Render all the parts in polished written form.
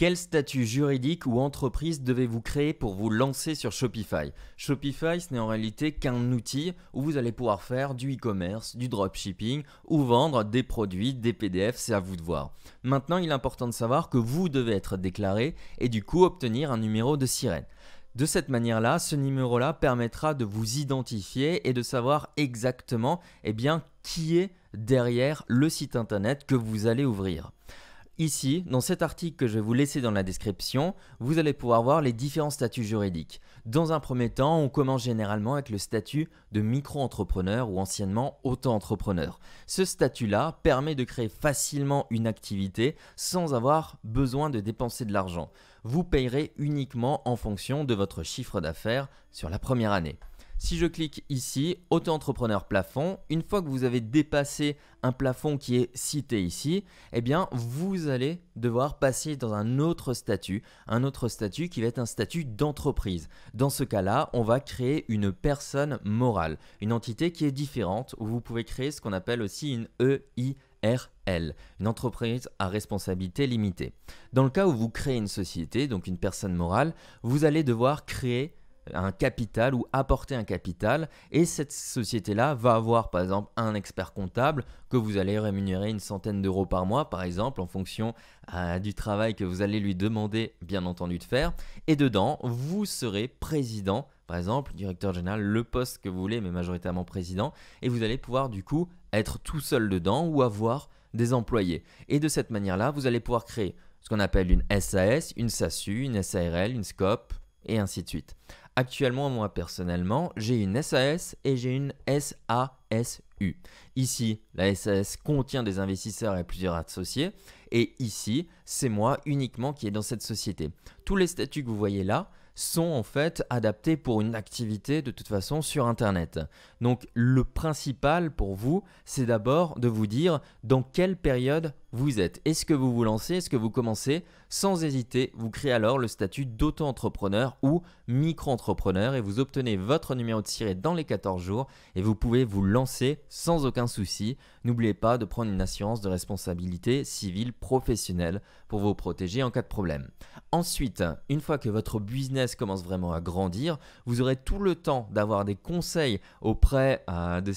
Quel statut juridique ou entreprise devez-vous créer pour vous lancer sur Shopify? Shopify, ce n'est en réalité qu'un outil où vous allez pouvoir faire du e-commerce, du dropshipping ou vendre des produits, des PDF, c'est à vous de voir. Maintenant, il est important de savoir que vous devez être déclaré et du coup obtenir un numéro de sirène. De cette manière-là, ce numéro-là permettra de vous identifier et de savoir exactement qui est derrière le site internet que vous allez ouvrir. Ici, dans cet article que je vais vous laisser dans la description, vous allez pouvoir voir les différents statuts juridiques. Dans un premier temps, on commence généralement avec le statut de micro-entrepreneur ou anciennement auto-entrepreneur. Ce statut-là permet de créer facilement une activité sans avoir besoin de dépenser de l'argent. Vous payerez uniquement en fonction de votre chiffre d'affaires sur la première année. Si je clique ici, auto-entrepreneur plafond, une fois que vous avez dépassé un plafond qui est cité ici, vous allez devoir passer dans un autre statut qui va être un statut d'entreprise. Dans ce cas-là, on va créer une personne morale, une entité qui est différente où vous pouvez créer ce qu'on appelle aussi une EIRL, une entreprise à responsabilité limitée. Dans le cas où vous créez une société, donc une personne morale, vous allez devoir créer un capital ou apporter un capital et cette société-là va avoir par exemple un expert comptable que vous allez rémunérer une centaine d'euros par mois par exemple en fonction du travail que vous allez lui demander bien entendu de faire et dedans vous serez président par exemple, directeur général, le poste que vous voulez mais majoritairement président et vous allez pouvoir du coup être tout seul dedans ou avoir des employés et de cette manière-là vous allez pouvoir créer ce qu'on appelle une SAS, une SASU, une SARL, une SCOP et ainsi de suite. Actuellement, moi personnellement, j'ai une SAS et j'ai une SASU. Ici, la SAS contient des investisseurs et plusieurs associés. Et ici, c'est moi uniquement qui est dans cette société. Tous les statuts que vous voyez là sont en fait adaptés pour une activité de toute façon sur Internet. Donc le principal pour vous, c'est d'abord de vous dire dans quelle période vous êtes. Est-ce que vous vous lancez? Est-ce que vous commencez? Sans hésiter, vous créez alors le statut d'auto-entrepreneur ou micro-entrepreneur et vous obtenez votre numéro de siret dans les 14 jours et vous pouvez vous lancer sans aucun souci. N'oubliez pas de prendre une assurance de responsabilité civile professionnelle pour vous protéger en cas de problème. Ensuite, une fois que votre business commence vraiment à grandir, vous aurez tout le temps d'avoir des conseils auprès de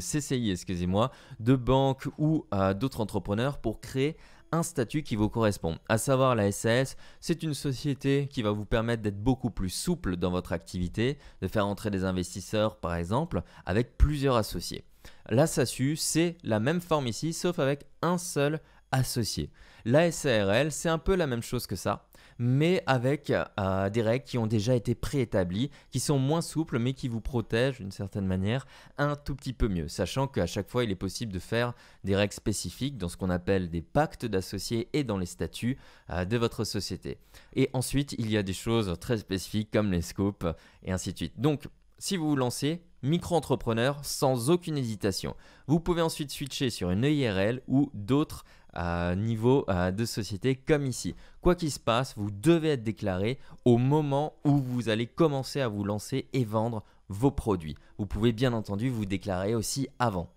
CCI, excusez-moi, de banques ou d'autres entrepreneurs pour créer un statut qui vous correspond. À savoir la SAS, c'est une société qui va vous permettre d'être beaucoup plus souple dans votre activité, de faire entrer des investisseurs par exemple, avec plusieurs associés. La SASU, c'est la même forme ici, sauf avec un seul associé. La SARL, c'est un peu la même chose que ça, mais avec des règles qui ont déjà été préétablies, qui sont moins souples, mais qui vous protègent d'une certaine manière un tout petit peu mieux, sachant qu'à chaque fois, il est possible de faire des règles spécifiques dans ce qu'on appelle des pactes d'associés et dans les statuts de votre société. Et ensuite, il y a des choses très spécifiques comme les scopes et ainsi de suite. Donc, si vous vous lancez, micro-entrepreneur sans aucune hésitation. Vous pouvez ensuite switcher sur une EIRL ou d'autres niveaux de société comme ici. Quoi qu'il se passe, vous devez être déclaré au moment où vous allez commencer à vous lancer et vendre vos produits. Vous pouvez bien entendu vous déclarer aussi avant.